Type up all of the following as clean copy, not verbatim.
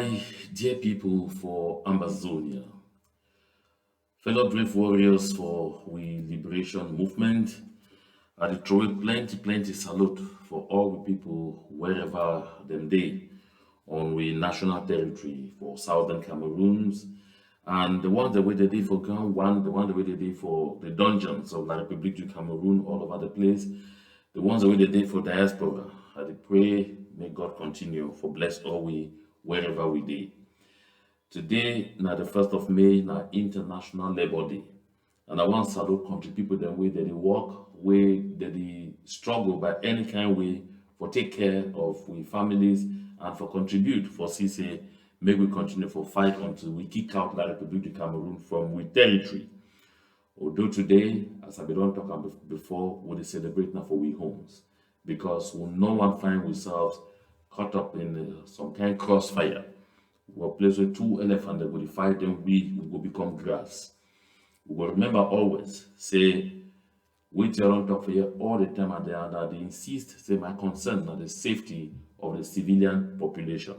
My dear people for Amazonia, fellow brave warriors for we liberation movement, I throw plenty salute for all the people wherever them they on we national territory for southern Cameroons and the ones that way they did for ground one, the one that way they did for the dungeons of La République du Cameroon all over the place, the ones that way they did for diaspora. I dey pray may God continue for bless all we wherever we did. Today, na the 1st of May, na International Labour Day. And I want to salute country people the way that they work, way that they struggle by any kind way for take care of we families and for contribute for CC. Make we continue for fight until we kick out La République du Cameroon from we territory. Although today, as I don't talk about before, we dey celebrate now for we homes because we no one find ourselves caught up in some kind of crossfire. We'll place with two elephants that will fight them, we will become grass. We will remember always, say, we tell talk for you all the time and they insist, say my concern on the safety of the civilian population.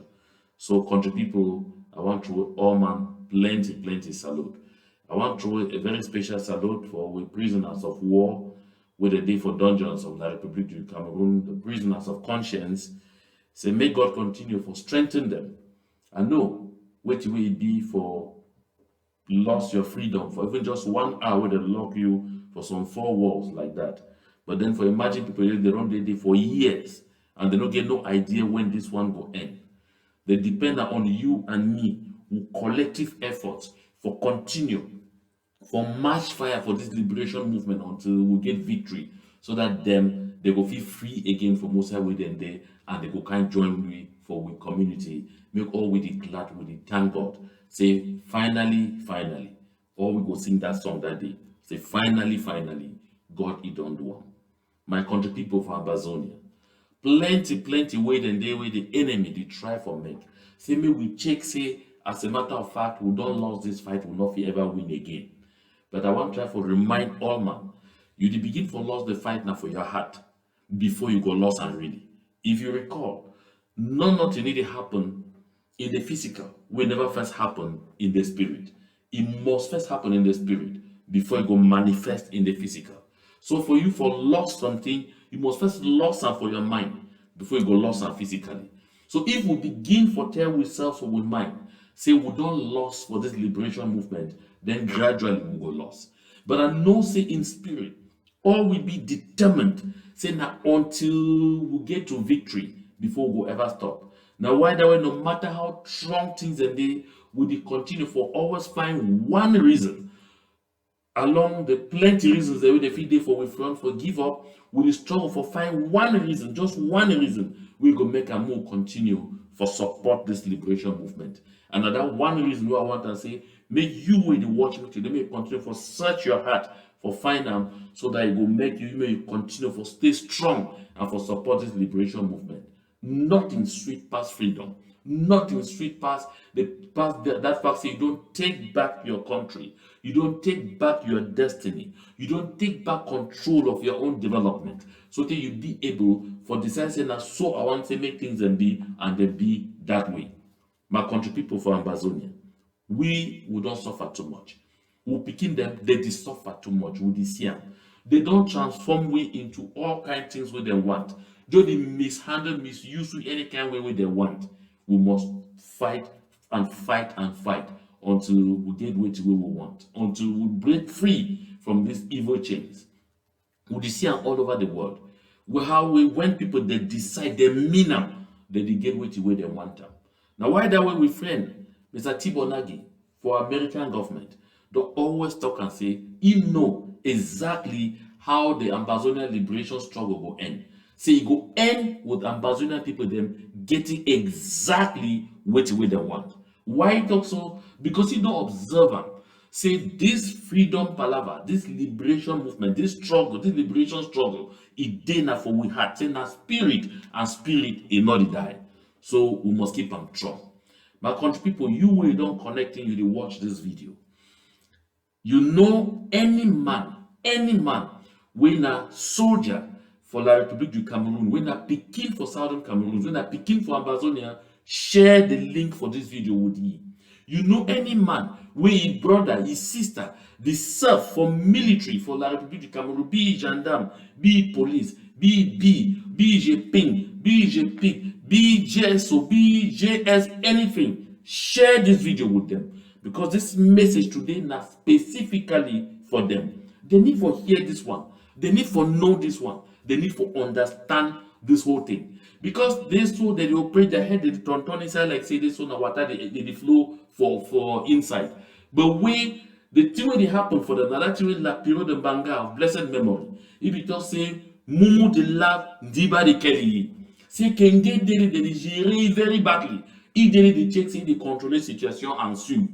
So country people, I want to all man plenty salute. I want to a very special salute for we prisoners of war, with the day for dungeons of La République du Cameroon, the prisoners of conscience. Say may God continue for strengthen them. I know what will it be for lost your freedom for even just 1 hour they lock you for some 4 walls like that. But then for imagine people they run the for years and they don't get no idea when this one will end. They depend on you and me who collective efforts for continue for march fire for this liberation movement until we get victory so that them they will feel free again from most with them there and they go kind join me for we community. Make all with it glad with it, thank God. Say finally, all we go sing that song that day. Say finally, God he done one. My country people from Amazonia, plenty way then they way the enemy they try for make. Say me we check say as a matter of fact we don't lose this fight, we not ever win again. But I want to try for remind all man, you the begin for lost the fight now for your heart before you go lost and really. If you recall, nothing need to happen in the physical will never first happen in the spirit. It must first happen in the spirit before it go manifest in the physical. So for you for lost something, you must first lost some for your mind before you go lost some physically. So if we begin for tell ourselves for we mind, say we don't lost for this liberation movement, then gradually we go lost. But I know say in spirit, all will be determined, say now until we get to victory before we go ever stop. Now, why that way, no matter how strong things and they will continue for always find one reason along the plenty reasons that we feel day for we front for give up, we struggle for find one reason, just one reason we go make a move continue for support this liberation movement. And that one reason I want to say, make you with the watch me today, may continue for search your heart for find them so that it will make you may continue for stay strong and for support this liberation movement. Nothing sweet past freedom. Nothing sweet past that fact say you don't take back your country. You don't take back your destiny. You don't take back control of your own development. So that you be able for decide say now so I want to make things and they be that way. My country people for Amazonia, we don't suffer too much. We picking them, they suffer too much. We see them. They don't transform we into all kind of things where they want. Though they mishandle, misuse with any kind of way they want. We must fight until we get what we want, until we break free from these evil chains. We see them all over the world. When people they decide they mean them, they get what they want them. Now why that way we friend Mr. Tibonagi for American government don't always talk and say he know exactly how the Amazonian liberation struggle will end. Say it go end with Amazonian people them getting exactly what they want. Why talk so? Because you don't observe them. Say this freedom palaver, this liberation movement, this struggle, this liberation struggle, it did for we heart. Say na spirit and spirit is not die. So we must keep them strong. My country people, you will don't connecting you to watch this video. You know any man when a soldier for La République du Cameroon, when a Pekin for Southern Cameroon, when a Pekin for Amazonia, share the link for this video with you. You know any man where his brother, his sister, they serve for military, for La République du Cameroon, be gendarme, be police, be JPing, be JPIC, be JSO, be JS, anything. Share this video with them, because this message today now specifically for them. They need for hear this one. They need for know this one. They need for understand this whole thing. Because they so that they operate their head, they turn inside like say this one water, they flow for inside. But when the thing when it happen for them, that thing la period of banga of blessed memory. If it just say Mumu de la Diba de Kelly. Say Kenge did they gérer very badly. If they check, say they control the situation and sue.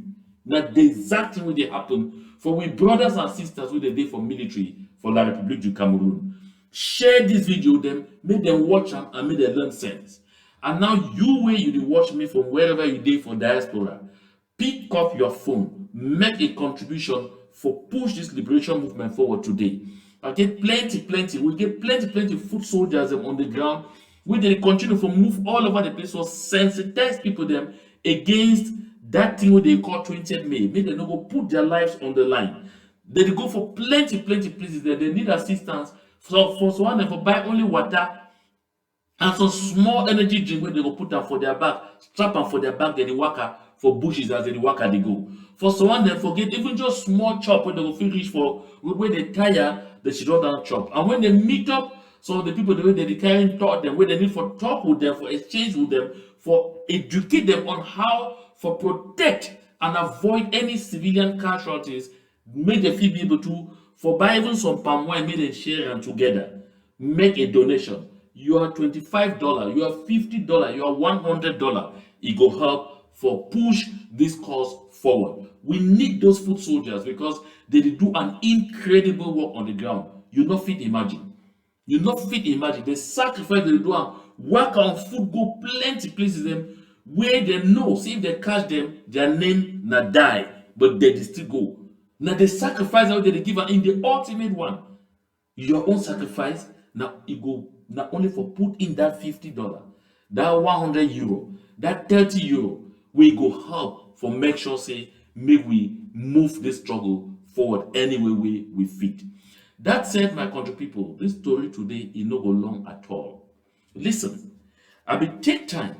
Now the exact thing when they happen for we brothers and sisters who they did for military for La République du Cameroon. Share this video with them, make them watch them and make them learn sense. And now you where you watch me from wherever you did for diaspora, pick up your phone, make a contribution for push this liberation movement forward today. I get plenty. We get plenty foot soldiers on the ground. We they continue to move all over the place, so sensitize people them against that thing what they call 20th May. Make them not go put their lives on the line. They go for plenty places there. They need assistance. For someone they for buy only water and some small energy drink where they go put them for their back, strap them for their back, they worker for bushes as they worker they go. For someone they forget even just small chop when they go feel reach for where they tire, they should not down chop. And when they meet up, so the people the way they carry taught them, where they need for talk with them, for exchange with them, for educate them on how for protect and avoid any civilian casualties, make them feel be able to for buy even some palm wine, make them share and together. Make a donation. You are $25, you are $50, you are $100. It go help for push this cause forward. We need those foot soldiers because they do an incredible work on the ground. You not fit imagine. You not fit imagine the sacrifice they do and work on foot go plenty places them where they know. See if they catch them, their name na die, but they still go. Now the sacrifice that they give in the ultimate one, your own sacrifice. Now it go not only for put in that $50, that €100, that €30, we go help for make sure say make we move this struggle forward any way we fit. That said, my country people, this story today is not go long at all. Listen, I will take time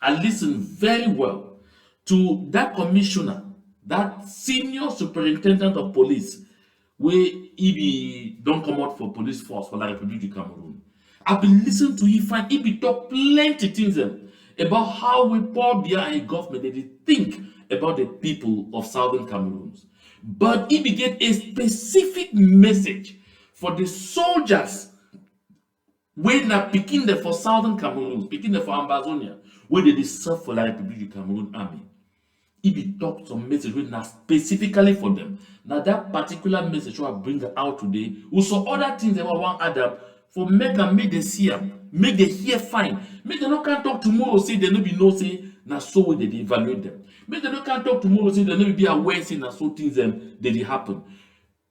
and listen very well to that commissioner, that senior superintendent of police, where he don't come out for police force for La République du Cameroon. I've been listening to him and he talk plenty things about how we Paul Biya and government they think about the people of Southern Cameroon. But he get a specific message for the soldiers when they picking them for Southern Cameroon, picking them for Ambazonia, where they serve for La République du Cameroon army. He be talk some message when not specifically for them. Now that particular message I bring out today, also other things that want Adam for make they see them, make they hear fine. Make they not can talk tomorrow say they no be no say na so way they evaluate them. Make they not can talk tomorrow say they no be aware say na so things them they happen.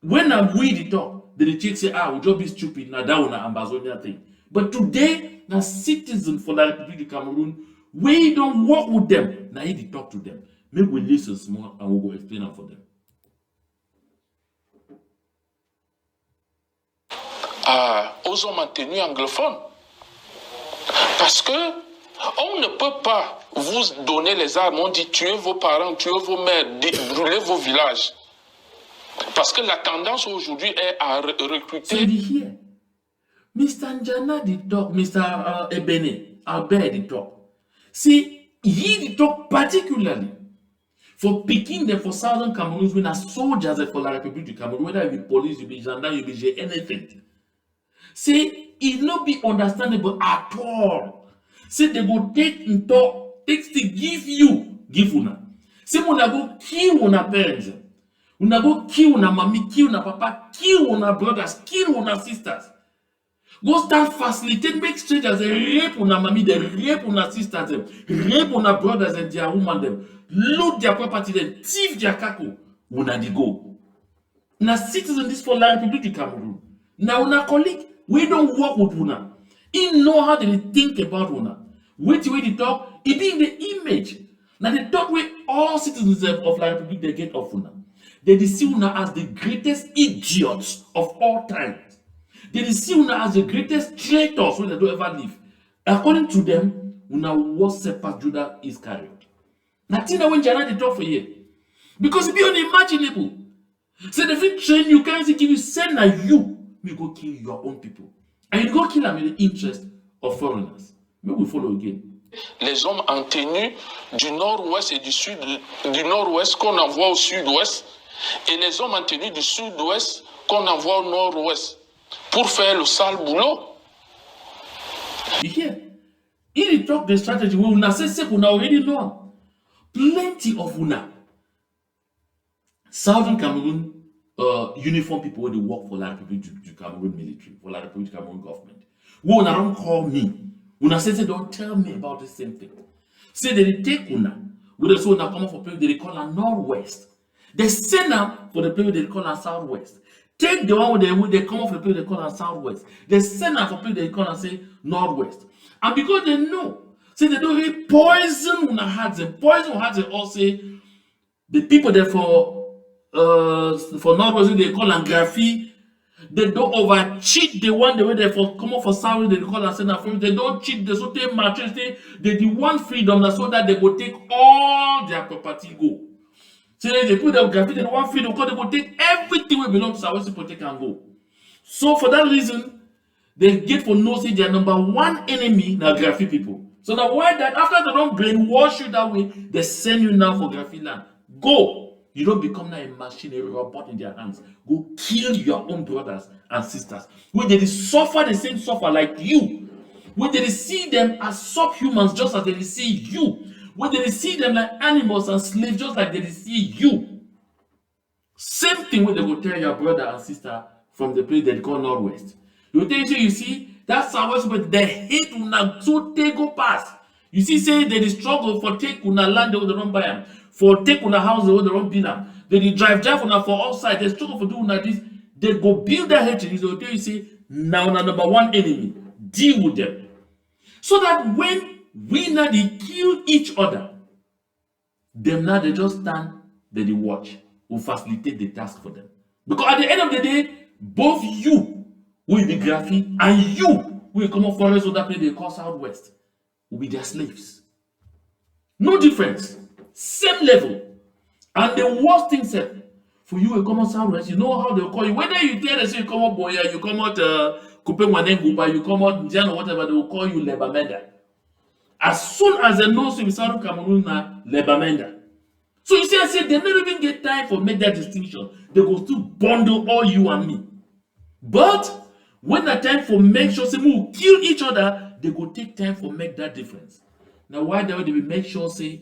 When I'm we the talk, they check say we just be stupid now that one Ambazonia thing. But today, na citizen for La République du Cameroon, we don't work with them. Now he talk to them. Maybe we listen small and we'll go explain it for them. Aux hommes maintenus anglophones. Parce que on ne peut pas vous donner les armes, on dit tuez vos parents, tuez vos mères, brûlez vos villages. Parce que la tendance aujourd'hui est à recruter. So here, Mr. Njana did talk, Mr. Ebene, Albert did talk. See, he did talk particularly for picking them for Southern Cameroon when as soldiers for La République du Cameroon, whether it be police, you be gendarme, you be anything. See, it not be understandable at all. See, they go take in talk, take to give una. See, una go kill una parents. Una go kill una mommy, kill una papa, kill una brothers, kill una sisters. Go start facilitate, make strangers, they rape una mommy, they rape una sisters, rape una brothers and their woman them. Loot their property, then thief their kako. Una di go. Na citizen this for La République du Cameroon. Now una colleague, we don't work with una. He know how they think about una. Wait till they talk, it be in the image. Now they talk with all citizens of La Republic they get of una. They see una as the greatest idiots of all time. They see una as the greatest traitors when they don't ever live. According to them, una was past Judah Iscariot. Nothing when Jana they talk for you. Because it be unimaginable. So the fit train you can't give you send na you may go kill your own people. And you go kill them in the interest of foreigners. May we follow again. Les hommes en tenue du nord-ouest et du nord-ouest qu'on envoie au sud-ouest, et les hommes en tenue du sud-ouest qu'on envoie au nord-ouest pour faire le sale boulot. You hear? He talk the strategy we una say una already know. Plenty of una. Southern Cameroon uniform people when they work for La Republic du Cameroon military, for La Republic du Cameroon government. Who una don't call me. Una say don't tell me about the same thing. Say they take una. We also una come for people they call a northwest. They send them for the people they call a southwest. Take the one where they come off the people they call a southwest. They send them for people they call and say northwest. And because they know, say they don't really poison una hearts and poison hearts and all say the people there for northwest they call Anglophone. They don't over cheat the one the way they for come up for salary they call and send them. They don't cheat the so they matches they the one freedom that so that they will take all their property go. So they put their graffiti in one freedom because they will take everything will belong to Southwest people take and go. So for that reason, they get for no say their number one enemy now graffiti people. So now why that after they don't brainwash you that way, they send you now for graffiti land. Go. You don't become now a machinery robot in their hands. Go kill your own brothers and sisters. When they suffer the same suffer like you. When they see them as subhumans just as they see you. When they see them like animals and slaves just like they see you. Same thing when they go tell your brother and sister from the place they call Northwest. You tell you see, that's Southwest, but they hate una so they go past. You see, say they struggle for take una land they don't buy them. For take una house they don't build them. They drive una for outside. They struggle for doing this. They go build their hatred. So you say, now number one enemy. Deal with them. So that when we now they kill each other, them now they just stand, they watch. Will facilitate the task for them. Because at the end of the day, both you will be graffiti and you will come up forest so that place they call Southwest will be their slaves. No difference. Same level. And the worst thing said, for you will come out Southwest, you know how they'll call you. Whether you tell them say you come out Biya, you come out Kupe Mwanenguba, you come out Ndian or whatever, they will call you Lebamenda. As soon as they know so in Southern Cameroon now, Lebamenda. So you see, I said they never even get time for make that distinction. They go still bundle all you and me. But when the time for make sure say we kill each other, they go take time for make that difference. Now why they will make sure say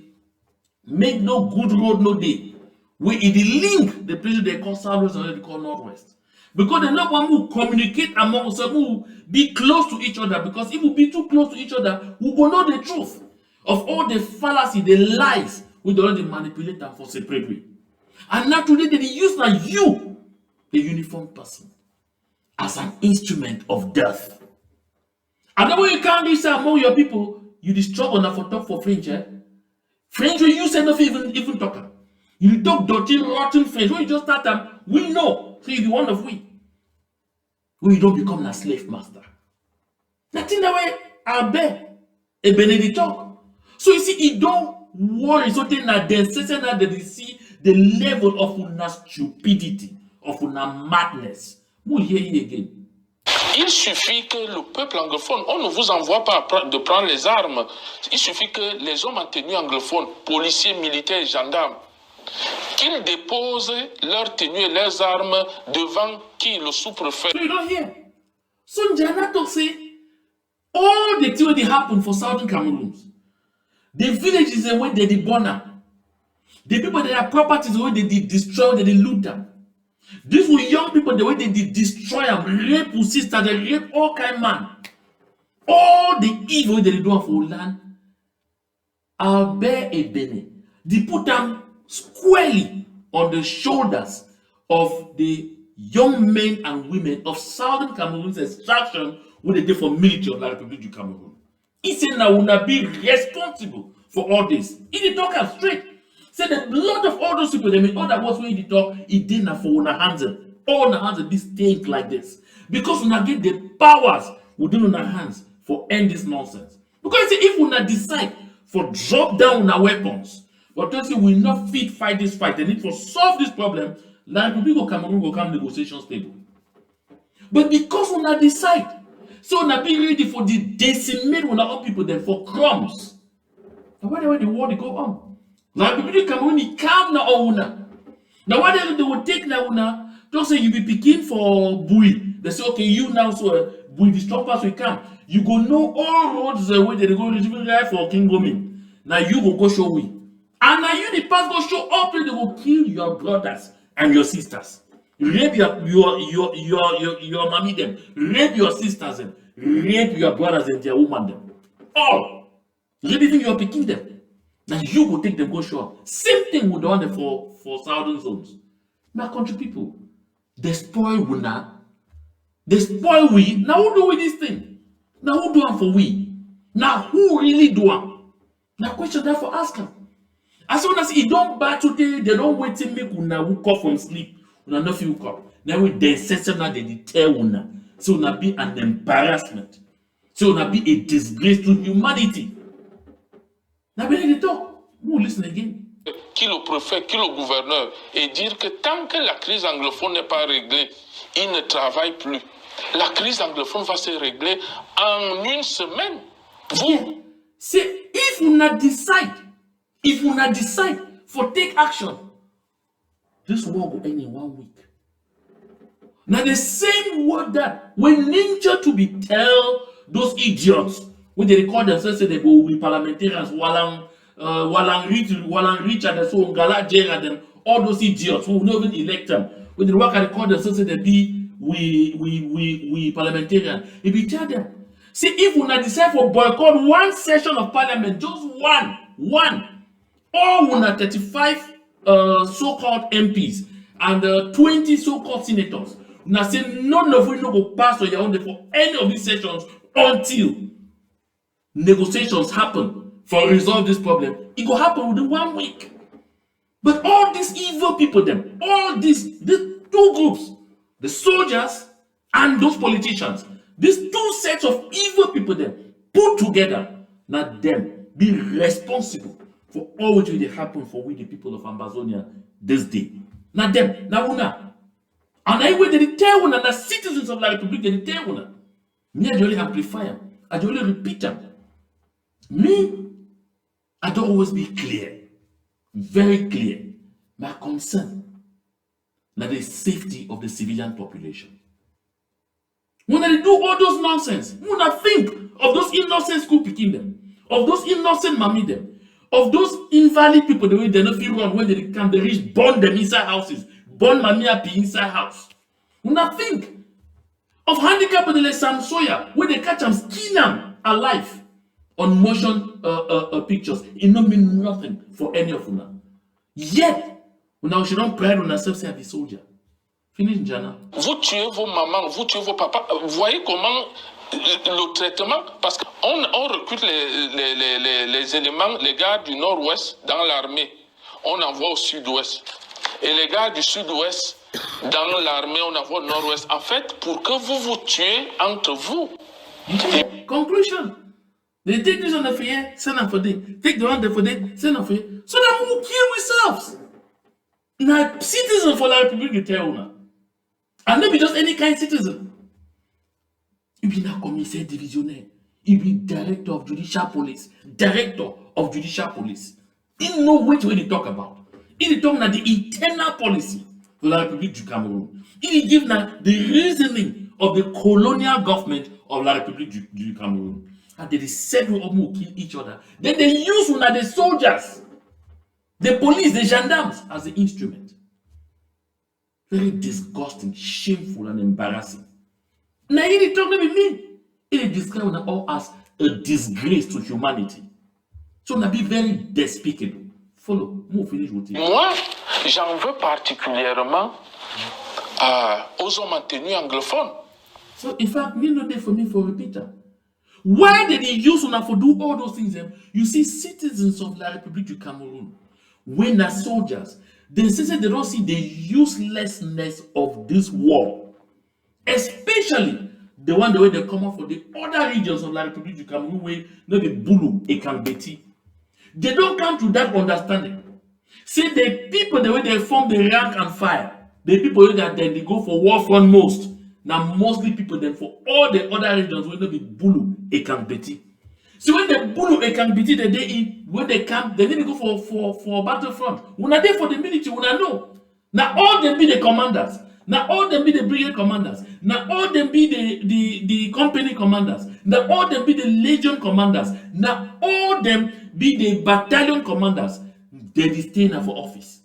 make no good road no day. We in the link the place they call Southwest and they call Northwest. Because they not want to communicate among us, who be close to each other. Because if we be too close to each other, we will know the truth of all the fallacy, the lies we don't manipulate them for separately. And now today they use like you, the uniform person, as an instrument of death. And then when you can't do so among your people, you struggle now for talk for French. French when you say nothing even talk. You talk dirty, rotten French. When you just start them, we know. So you be one of we. When you don't become a slave master. Nothing that way, Albert, a Benedict talk. So you see, it don't worry. So then they see the level of una stupidity, of una madness. We'll hear you again. Il suffit que le peuple anglophone, on ne vous envoie pas de prendre les armes. Il suffit que les hommes en tenue anglophone, policiers, militaires, gendarmes, qu'ils déposent leurs tenues et leurs armes devant qui le sous-préfet. So you don't hear. So Njana talk say all the things that happen for Southern Cameroons. The villages where they burn them. The people that have properties where they destroy, they loot them. These were young people, the way they destroy them, rape sister, they rape all kind of man. All the evil they do for land, Albert and Benin, they put them squarely on the shoulders of the young men and women of Southern Cameroon's extraction when they did for military of La Republic du Cameroon. He said, now will be responsible for all this. He did talk out straight. Said the blood of all those people, they mean all that was when he did talk, he didn't for una hands. All the hands of this thing like this. Because una get the powers within una hands for end this nonsense. Because if una decide for drop down our weapons, but don't say we not fit fight this fight, they need to solve this problem, like people Cameroon will come negotiations table. But because una decide, so una be ready for the decimate una own people then for crumbs. Now why the war they go on? Now people Cameroon calm na una. Now why they will take na una, don't say you be picking for Bui. They say okay, you now so Bui the strong pass we come. You go know all roads where they go even right for King Gomin. Now you go show me. And now you the pass go show up and they will kill your brothers and your sisters. Rape your mommy them. Rape your sisters them. Rape your brothers and their woman them. All. Everything you are picking them. Now you go take them, go show up. Same thing with the one for southern zones. My country people, they spoil we now. They spoil we. Now who do we this thing? Now who do it for we? Now who really do it? Now question that for ask them. As soon as he don't battle today, they don't wait to make una wake up from sleep. Una no fit wake up. Now with the session now they tell una. So una be an embarrassment. So una be a disgrace to humanity. Now when they talk, who listen again? Qui le préfet, qui le gouverneur, et dire que tant que la crise anglophone n'est pas réglée, il ne travaille plus. La crise anglophone va se régler en une semaine. Vous. C'est if you not decide for take action, this war will end in 1 week. Now the same word that when ninja to be tell those idiots when they record themselves say they will be parliamentarians walang reach and so ngala jail them all those idiots who will not even elect them when they work and record themselves say they be we parliamentarian. If you tell them, see if we not decide for boycott one session of parliament, just one. All 135 so-called MPs and 20 so-called senators. Now say none of you no go pass on your own for any of these sessions until negotiations happen for resolve this problem. It will happen within 1 week. But all these evil people, them, all these two groups, the soldiers and those politicians, these two sets of evil people, them put together, not them be responsible for all which will happen for we the people of Amazonia this day. Not them, not una. And I will tell una, the citizens of La Republic, they tell una. Me, I only amplify them. I only repeat them. Me, I don't always be clear, very clear. My concern that the safety of the civilian population. When I do all those nonsense, when I think of those innocent school picking them, of those innocent mommy them, of those invalid people the way they not feel wrong when they come, they reach burn them inside houses, burn mommy happy inside house. When I think of handicapped like Samsoya, where they catch them, skin them alive on motion pictures, it don't mean nothing for any of them. Yet, when she don't pride on herself, say, I be soldier. Finish, Jana. Vous tuez vos mamans, vous tuez vos papas. Vous voyez comment le traitement, parce qu'on recrute les éléments, les gars du nord-ouest dans l'armée, on envoie au sud-ouest. Et les gars du sud-ouest dans l'armée, on envoie au nord-ouest. En fait, pour que vous vous tuez entre vous. Conclusion. They take this on the fair, send them for day. Take the one for day, send them for day. So that we will kill ourselves. Now, citizen for La Republic, you tell now. And not be just any kind of citizen. You be a commissaire divisionnaire. You be director of judicial police. Director of judicial police. He know which way they talk about. He talk about the internal policy for La Republic du Cameroon. He give now the reasoning of the colonial government of La Republic du Cameroon. And they said we all kill each other. Then they use one of the soldiers, the police, the gendarmes as the instrument. Very disgusting, shameful, and embarrassing. Now he talk with me. He describe all as a disgrace to humanity. So now be very despicable. Follow. Move finish with it. Moi, j'en veux particulièrement aux hommes tenus anglophones. So in fact, me no day for me for repeater. Why did they use una for do all those things? You see, citizens of La République du Cameroon, when are soldiers, they say they don't see the uselessness of this war, especially the one the way they come up for the other regions of La République du Cameroon, where no be Bulu, Ekambeti. They don't come to that understanding. See, the people the way they form the rank and file, the people that then they go for war front most. Now mostly people then for all the other regions will not be Bulu Ekambeti. So when the Bulu Ekambeti the day in when they come, they need to go for battlefront. When are they for the military, when I know. Now all them be the commanders. Now all them be the brigade commanders. Now all them be the company commanders. Now all them be the legion commanders. Now all them be the battalion commanders. They stay now for office.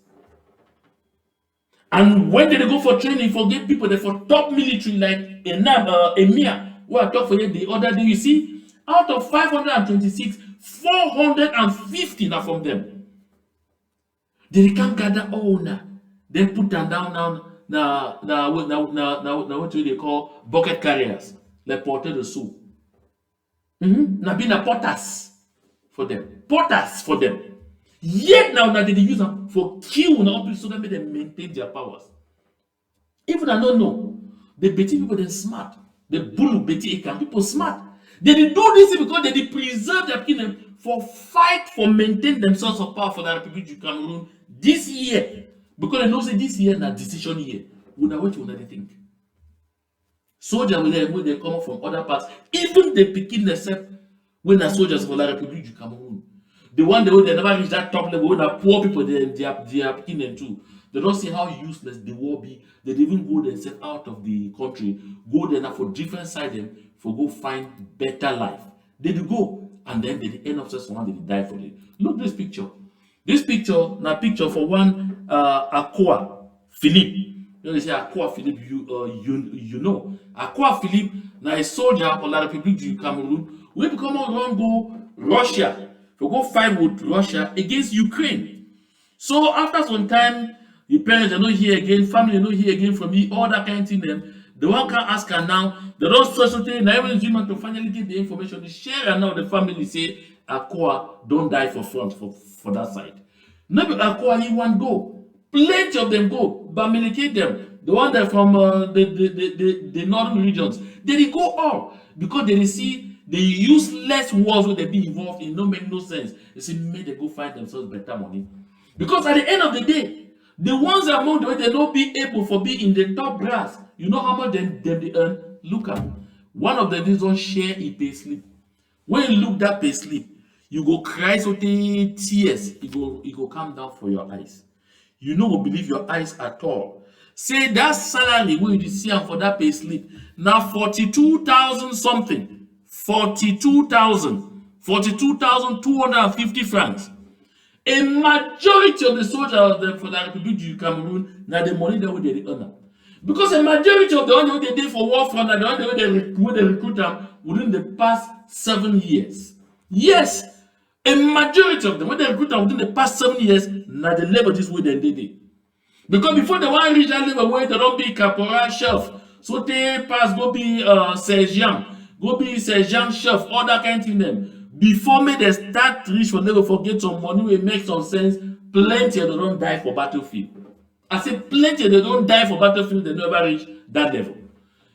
And when they go for training, forget people, they for top military like Emir, who I talk for you the other day, you see, out of 526, 450 now from them. They can't gather all now. Then put them down now, what do they call bucket carriers, like porter de sous. Now being a porters for them. Porters for them. Yet now they use them for kill now people so that they maintain their powers. Even I don't know, the Betty people they're smart. The Bulu Betty Ekan people smart. They did do this because they did preserve their kingdom for fight for maintain themselves of power for the Republic of Cameroon this year. Because they know say this year na decision year. We know what you want to think. Soldiers when they come from other parts, even the Pekin themselves when are soldiers for the Republic of Cameroon. The one they never reach that top level, when the poor people they are picking them too. They don't see how useless the war be. They even go themselves out of the country, go there now for different side them for go find better life. They do go and then they end up just one they die for it. Look this picture. This picture now picture for one Aqua Philippe. You know they say Aqua Philippe. You know Aqua Philippe now a soldier for La République du Cameroon. We become around go Russia. To go fight with Russia against Ukraine. So after some time, the parents are not here again, family are not here again from me, all that kind of thing. The one can ask her now, they don't society, now even human to finally get the information. The share and now the family say, Aqua, don't die for front for that side. Maybe Aqua, he want go. Plenty of them go, but medicate them. The one that from the northern regions, they go all because they see the useless wars where they be involved in, no make no sense. They say, may they go find themselves better money. Because at the end of the day, the ones among the way they don't be able for be in the top brass, you know how much they earn? Look at one of them don't share a pay slip. When you look that pay slip, you go cry so tears, it go come down for your eyes. You no go believe your eyes at all. Say that salary when you see for that pay slip, now 42,000 something. 42,250 francs. A majority of the soldiers of the for the Republic of Cameroon now the money that they earn. Because a majority of the one they did for war front and the one they recruit them within the past 7 years. Yes, a majority of them when they recruit them within the past 7 years now the level this way they did it. Because before the one reach that level where they don't be caporal chef, so they pass go be sergeant. Go be sergeant chef, all that kind of thing them. Before me they start reach for level for get some money will make some sense. Plenty they don't die for battlefield. I say plenty they don't die for battlefield, they never reach that level.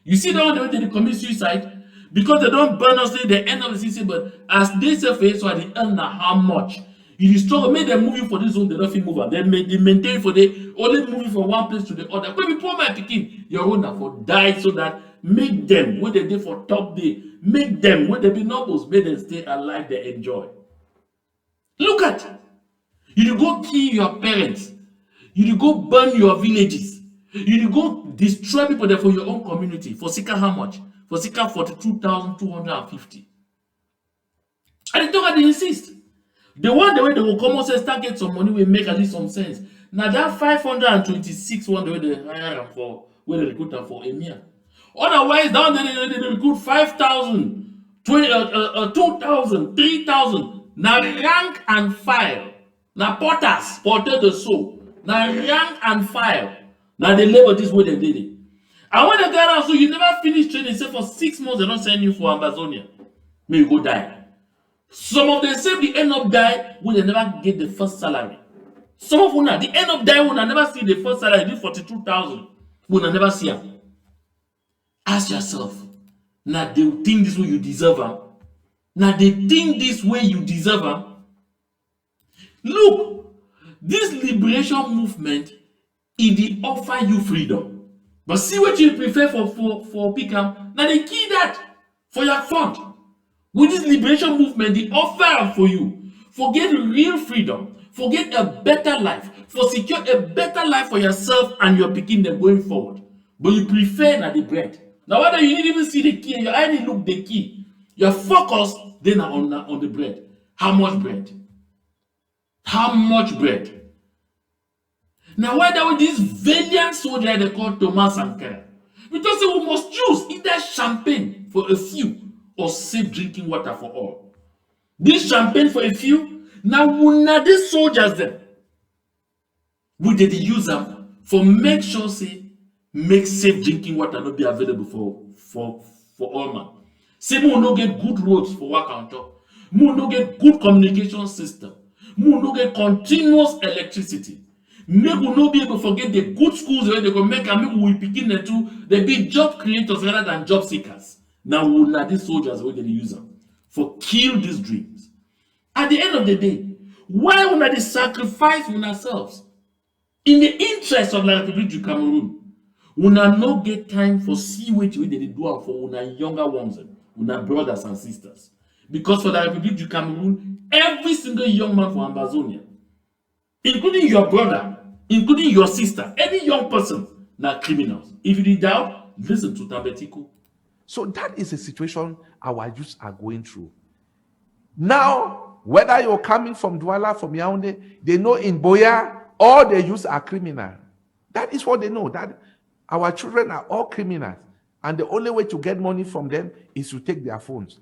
You see the way they commit suicide? Because they don't burn us at the end of the season, but as they surface, so at the end now how much? You struggle, make them moving for this zone, they don't feel move. They maintain for the only moving from one place to the other. When we pour my picking, your own for die so that make them when they did for top day, make them when they be nobles, make them stay alive, they enjoy. Look at you go kill your parents, you go burn your villages, you go destroy people there for your own community. For Sika how much? For Sika 42,250. And they insist. The one the way they will come and say start get some money will make at least some sense. Now that 526 one the way they hire them for where they recruit them for Emir. Otherwise, down there they recruit 5,000, 2,000, 3,000. Now rank and file. Now porter the soul. Now rank and file. Now they label this way they did it. And when they get out, so you never finish training, say for 6 months they don't send you for Ambazonia. may you go die. Some of them say the end up die when they never get the first salary. Some of them, the end up die when I never see the first salary, do 42,000. When I never see them. Ask yourself, now they think this way you deserve them. Now they think this way you deserve them. Look, this liberation movement, it offer you freedom. But see what you prefer for Picam. Now they key that for your fund. With this liberation movement, they offer for you. Forget real freedom. Forget a better life. For secure a better life for yourself and your picking them going forward. But you prefer now the bread. Now whether you didn't even see the key, your eye didn't look the key. Your focus then on the bread. How much bread? How much bread? Now why there were these valiant soldiers they call Thomas Sankara? Because we must choose either champagne for a few or safe drinking water for all. This champagne for a few, now these soldiers them. We did use them for make sure say make safe drinking water not be available for all man. Say we no get good roads for work on top. We no get good communication system. We no get continuous electricity. Make we no be able to forget the good schools where they go make and make we begin to they be job creators rather than job seekers. Now we na these soldiers where they use them for kill these dreams. At the end of the day, why we not sacrifice on ourselves in the interest of the Republic du Cameroon? We no get time for see what they do for una younger ones, una brothers and sisters. Because for the Republic du Cameroon, every single young man from Amazonia, including your brother, including your sister, any young person, now criminals. If you doubt, listen to Tambetiku. So that is a situation our youth are going through. Now, whether you're coming from Douala, from Yaoundé, they know in Biya, all the youth are criminal. That is what they know, that our children are all criminals. And the only way to get money from them is to take their phones.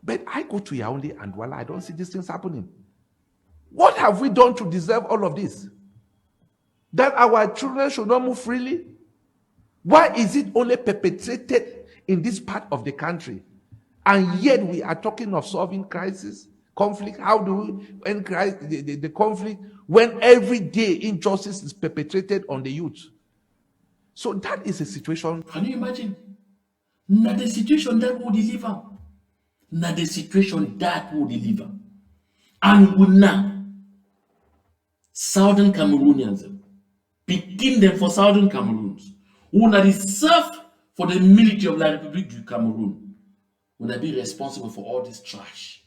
But I go to Yaoundé and Douala, I don't see these things happening. What have we done to deserve all of this? That our children should not move freely? Why is it only perpetrated in this part of the country? And yet we are talking of solving crisis, conflict. How do we end the conflict when every day injustice is perpetrated on the youth? So that is a situation. Can you imagine? Not the situation that will deliver. Not the situation that will deliver. And we now, Southern Cameroonians, begin them for Southern Cameroons, who will serve for the military of the Republic du Cameroon, will be responsible for all this trash.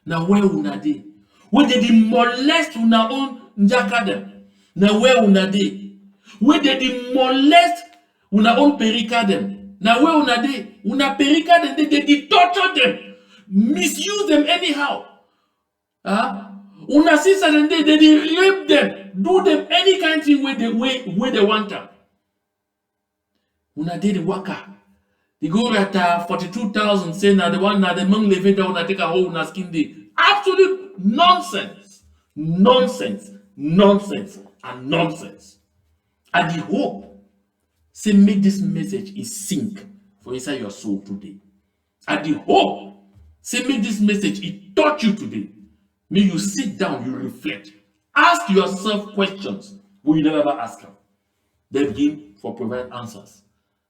Now where will they? When they molest una own njaka them? Now where will they? When they molest una own perika them? Now where will they? Una perika them, they torture them, misuse them anyhow. Una sister and they rape them, do them any kind of thing where they want them. Una did the worker. They go at 42,000, say now the one now the monk living down take a whole na skin day. Absolute nonsense. Nonsense. Nonsense. And nonsense. And the hope, say make this message is sink for inside your soul today. And the hope, say make this message it touch you today. May you sit down, you reflect. Ask yourself questions where you never ever ask them. Then begin for provide answers.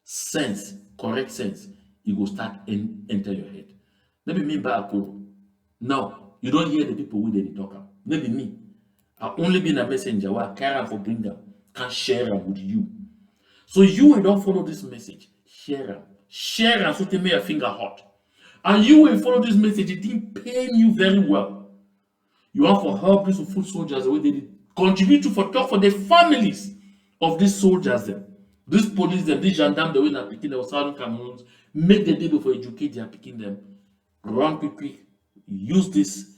Sense, correct sense, it will start enter your head. Maybe me by a now, you don't hear the people who they talk. Maybe me. I only been a messenger where I care for bring them, can share them with you. So you will don't follow this message. Share them. Share them so they make your finger hot. And you will follow this message, it didn't pain you very well. You want for help these food soldiers the way they contribute to for talk for the families of these soldiers them. These police them, these gendarmes the way they're picking them Southern Cameroons, make the day before educate they are picking them. Run quickly, use this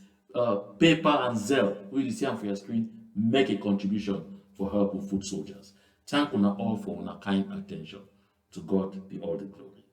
paper and Zelle, where you see them for your screen, make a contribution for help with food soldiers. Thank you all for your kind attention. To God be all the glory.